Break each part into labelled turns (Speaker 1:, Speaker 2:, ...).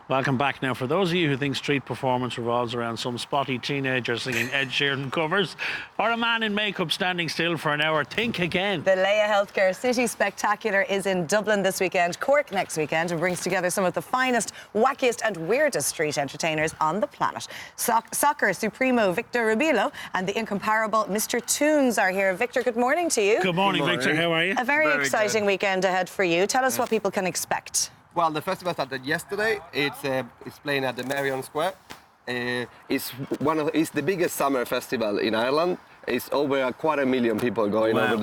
Speaker 1: Welcome back. Now, for those of you who think street performance revolves around some spotty teenager singing Ed Sheeran covers or a man in makeup standing still for an hour, think again.
Speaker 2: The Leia Healthcare City Spectacular is in Dublin this weekend, Cork next weekend, and brings together some of the finest, wackiest and weirdest street entertainers on the planet. Soccer Supremo Victor Rubilo and the incomparable Mr. Tunes are here. Victor, good morning to you.
Speaker 1: Good morning, Victor. How are you?
Speaker 2: A very exciting weekend ahead for you. Tell us what people can expect.
Speaker 3: Well, the festival started yesterday. It's playing at the Marion Square. It's the biggest summer festival in Ireland. It's over 250,000 people going over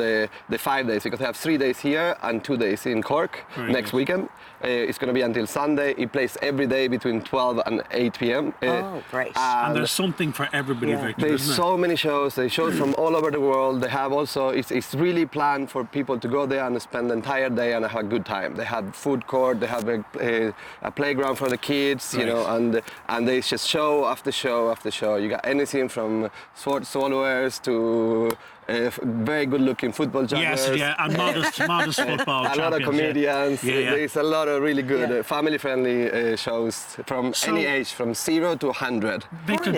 Speaker 3: the 5 days, because they have 3 days here and 2 days in Cork next weekend. It's going to be until Sunday. It plays every day between 12 and 8 p.m.
Speaker 2: Oh, great.
Speaker 1: And there's something for everybody, Victor.
Speaker 3: There's so many shows. There's shows from all over the world. They have also, it's really planned for people to go there and spend the entire day and have a good time. They have food court, they have a playground for the kids, you know, and there's just show after show after show. You got anything from sports swallowers to very good-looking football jugglers.
Speaker 1: Yes, yeah, and modest football champions.
Speaker 3: A lot of comedians.
Speaker 1: Yeah.
Speaker 3: There's a lot of really good family-friendly shows from any age, from 0 to 100.
Speaker 1: Victor,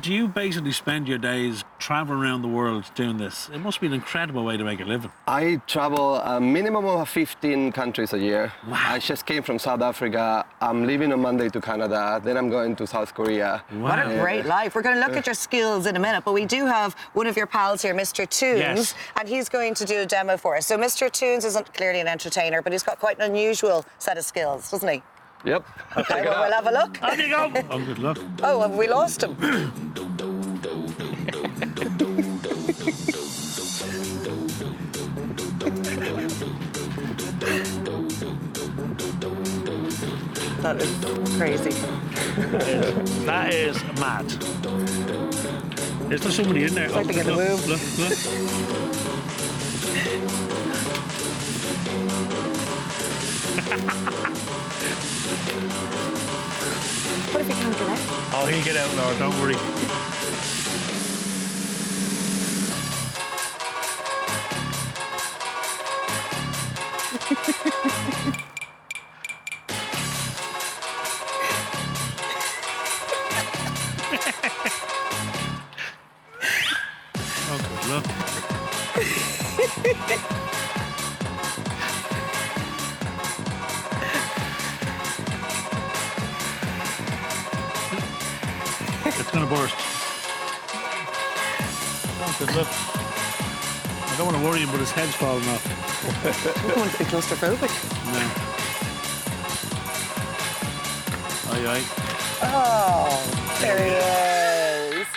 Speaker 1: do you basically spend your days traveling around the world doing this? It must be an incredible way to make a living.
Speaker 3: I travel a minimum of 15 countries a year.
Speaker 1: Wow.
Speaker 3: I just came from South Africa. I'm leaving on Monday to Canada. Then I'm going to South Korea.
Speaker 1: Wow.
Speaker 2: What a great life. We're going to look at your skills in a minute, but we do have one of your pals here, Mr. Tunes, and he's going to do a demo for us. So Mr. Tunes isn't clearly an entertainer, but he's got quite an unusual set of skills, doesn't he?
Speaker 3: Yep.
Speaker 2: Okay, well, we'll have a look.
Speaker 1: There you go. Oh, good luck.
Speaker 2: Oh, have we lost him? That is crazy.
Speaker 1: That is mad. Is there somebody in there?
Speaker 2: It's like they get the move.
Speaker 1: Look.
Speaker 2: What if he can't get out?
Speaker 1: Oh, he'll get out, Laura, don't worry. Oh, good luck. It's going to burst. Oh, good luck. I don't want to worry him, but his head's falling off.
Speaker 2: I don't want to be claustrophobic.
Speaker 1: No. Aye.
Speaker 2: Oh, there he is.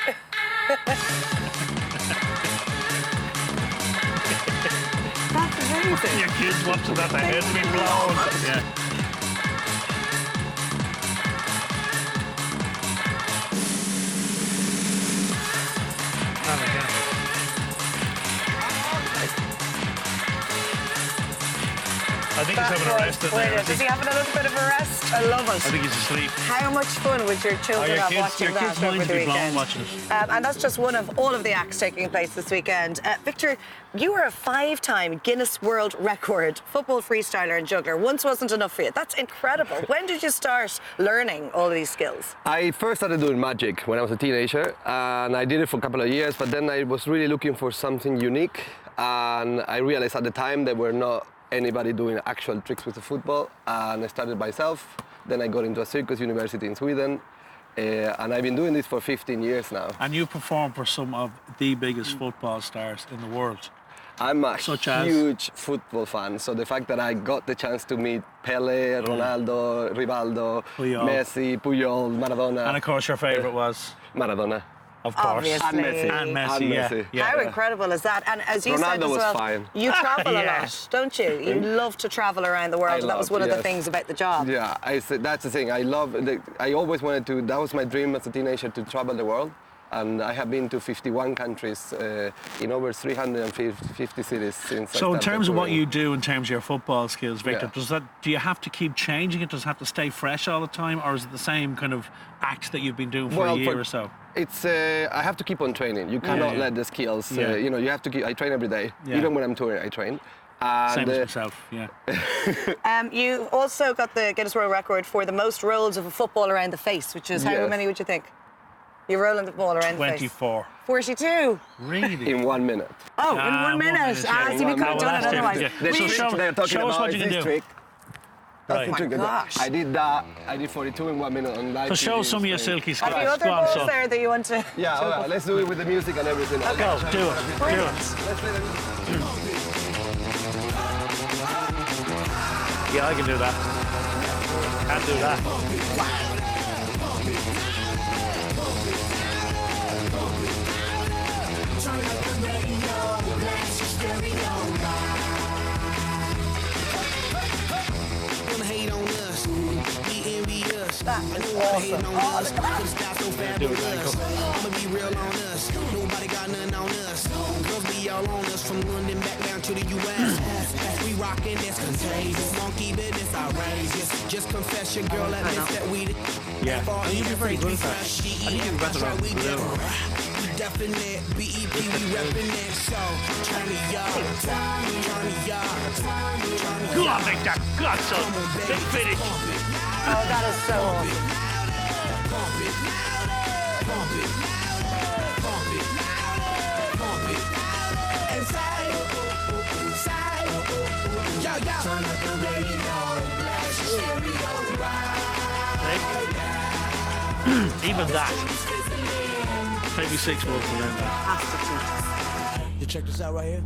Speaker 2: That's amazing.
Speaker 1: Your kids watching that, their heads being blown. Yeah. I think he's having a rest in there.
Speaker 2: Is he having a little bit of a rest? I love it.
Speaker 1: I think he's asleep.
Speaker 2: How much fun would your children have watching
Speaker 1: your kids
Speaker 2: that over
Speaker 1: minds
Speaker 2: the
Speaker 1: be blown
Speaker 2: weekend?
Speaker 1: watching it.
Speaker 2: And that's just one of all of the acts taking place this weekend. Victor, you are a 5-time Guinness World Record football freestyler and juggler. Once wasn't enough for you. That's incredible. When did you start learning all of these skills?
Speaker 3: I first started doing magic when I was a teenager, and I did it for a couple of years, but then I was really looking for something unique, and I realized at the time there were not anybody doing actual tricks with the football, and I started myself. Then I got into a circus university in Sweden, and I've been doing this for 15 years now.
Speaker 1: And you perform for some of the biggest football stars in the world.
Speaker 3: I'm a
Speaker 1: Such as?
Speaker 3: huge football fan, so the fact that I got the chance to meet Pele, Ronaldo, Rivaldo,
Speaker 1: Puyol.
Speaker 3: Messi, Puyol, Maradona.
Speaker 1: And of course your favourite was,
Speaker 3: Maradona.
Speaker 1: of course.
Speaker 2: Obviously.
Speaker 3: And Messi.
Speaker 1: And Messi,
Speaker 3: And
Speaker 1: yeah.
Speaker 3: Messi.
Speaker 1: Yeah.
Speaker 2: How incredible is that? And as you said
Speaker 3: Ronaldo
Speaker 2: as
Speaker 3: was
Speaker 2: well,
Speaker 3: fine.
Speaker 2: you travel a
Speaker 1: Yeah.
Speaker 2: lot, don't you? You love to travel around the world, and that was one of the things about the job.
Speaker 3: Yeah, that's the thing. I always wanted to, that was my dream as a teenager, to travel the world. And I have been to 51 countries in over 350 cities since.
Speaker 1: So in terms of what you do in terms of your football skills, Victor,
Speaker 3: Yeah.
Speaker 1: do you have to keep changing it? Does it have to stay fresh all the time? Or is it the same kind of act that you've been doing for a year or so?
Speaker 3: It's I have to keep on training. You cannot let the skills.
Speaker 1: Yeah.
Speaker 3: You have to keep. I train every day,
Speaker 1: Yeah.
Speaker 3: even when I'm touring. I train,
Speaker 1: Same as
Speaker 3: And
Speaker 1: myself, yeah.
Speaker 2: You also got the Guinness World Record for the most rolls of a football around the face, which is how
Speaker 3: Yes.
Speaker 2: many would you think? You're rolling the ball around the face.
Speaker 1: 24.
Speaker 2: 42.
Speaker 1: Really?
Speaker 3: in 1 minute.
Speaker 2: Oh, in 1
Speaker 1: 1
Speaker 2: minute.
Speaker 1: minute, yeah.
Speaker 2: So we
Speaker 3: In
Speaker 2: could have
Speaker 3: one
Speaker 2: done it
Speaker 1: minute.
Speaker 2: otherwise.
Speaker 1: Yeah.
Speaker 3: The
Speaker 1: So
Speaker 3: trick
Speaker 1: show-
Speaker 3: they're talking
Speaker 1: show us
Speaker 3: about
Speaker 1: what
Speaker 3: is
Speaker 1: you can
Speaker 3: this
Speaker 1: do.
Speaker 3: trick. That's
Speaker 1: Right.
Speaker 3: the trick.
Speaker 2: Oh my gosh.
Speaker 3: I did that. I did 42 in 1 minute on live.
Speaker 1: So show
Speaker 3: TV
Speaker 1: us some of your
Speaker 3: in Spain.
Speaker 1: silky
Speaker 2: Have you
Speaker 1: skills.
Speaker 2: other
Speaker 1: Go on,
Speaker 2: balls
Speaker 1: son.
Speaker 2: there that you want to...
Speaker 3: Yeah, all right, let's do it with the music and everything.
Speaker 1: Go, do it. Do it.
Speaker 3: Let's play the music.
Speaker 1: Yeah, I can do that. Can't do that.
Speaker 4: Wanna hate on us, be envious.
Speaker 2: That
Speaker 4: I
Speaker 2: is
Speaker 4: know wanna
Speaker 2: awesome.
Speaker 4: hate on us, cause style so
Speaker 1: Do it,
Speaker 4: fabulous.
Speaker 1: Michael.
Speaker 4: I'ma be real on us, nobody got nothing on us. Girls be all on us, from London back down to the US. We rockin' that's contagious, monkey business outrageous. Just confess your girl admits that we the
Speaker 1: Yeah.
Speaker 4: far
Speaker 1: You'd be
Speaker 4: in
Speaker 1: very good at that.
Speaker 4: fresh, she
Speaker 1: I think
Speaker 4: eat
Speaker 1: you'd be better
Speaker 4: that's
Speaker 1: at
Speaker 4: right, we
Speaker 1: it.
Speaker 4: We definite, BEP, we reppin' that. So, turn me up, turn me up,
Speaker 1: Go on, Victor. Go on, son. Big finish.
Speaker 2: Oh, that is so awesome.
Speaker 1: Even that. Maybe 6 months around that.
Speaker 4: You check this out right here.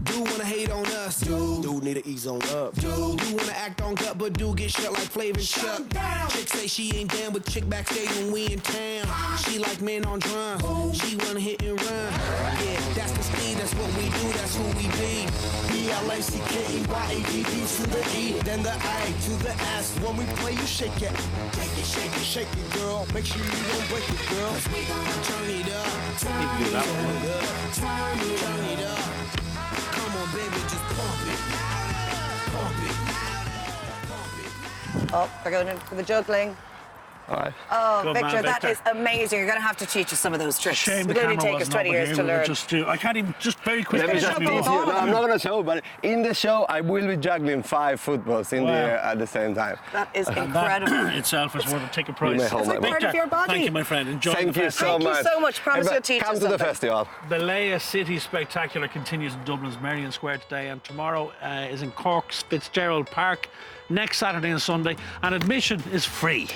Speaker 4: Do wanna hate on us, do need to ease on up. Do wanna act on gut, but do get shut like Flavor Chuck. Chick say she ain't down with chick backstage when we in town. She like men on drum, she wanna hit and run. Yeah, that's the speed, that's what we do, that's who we be. B-L-A-C-K-E-Y-A-D-D to the E, then the I to the S. When we play, you shake it, shake it, girl. Make sure you don't break it, girl. Turn it up,
Speaker 1: You can do that one.
Speaker 4: turn it up. Come on, baby, just pump it. Pump it.
Speaker 2: Oh, they're going in for the juggling.
Speaker 3: All right.
Speaker 2: Oh,
Speaker 1: Good
Speaker 2: Victor,
Speaker 1: man,
Speaker 2: that
Speaker 1: Victor.
Speaker 2: is amazing. You're going to have to teach us some of those tricks.
Speaker 1: Shame the
Speaker 2: It'll only
Speaker 1: camera
Speaker 2: take us
Speaker 1: wasn't
Speaker 2: 20
Speaker 1: over
Speaker 2: years
Speaker 1: here.
Speaker 2: to
Speaker 1: We would
Speaker 2: learn.
Speaker 1: just do. I can't even. Just very quickly.
Speaker 3: Let me just
Speaker 2: show
Speaker 3: teach
Speaker 2: me
Speaker 3: you.
Speaker 2: all
Speaker 3: No,
Speaker 2: of
Speaker 3: I'm not gonna show, but in the show, I will be juggling 5 footballs in the
Speaker 1: Wow.
Speaker 3: air at the same time.
Speaker 2: That is
Speaker 1: And
Speaker 2: incredible.
Speaker 1: that itself is worth a ticket price.
Speaker 3: may hold
Speaker 2: It's like
Speaker 3: my
Speaker 2: part
Speaker 3: breath.
Speaker 2: of your body.
Speaker 1: Thank you, my friend. Enjoy
Speaker 3: Thank
Speaker 1: the
Speaker 3: you
Speaker 1: festival.
Speaker 3: so
Speaker 2: Thank you
Speaker 3: much.
Speaker 2: so much. Promise
Speaker 3: Everybody,
Speaker 2: you'll teach
Speaker 3: come
Speaker 2: us
Speaker 3: to the
Speaker 2: something.
Speaker 3: festival.
Speaker 1: The Leia City Spectacular continues in Dublin's Merrion Square today, and tomorrow is in Cork's Fitzgerald Park, next Saturday and Sunday, and admission is free.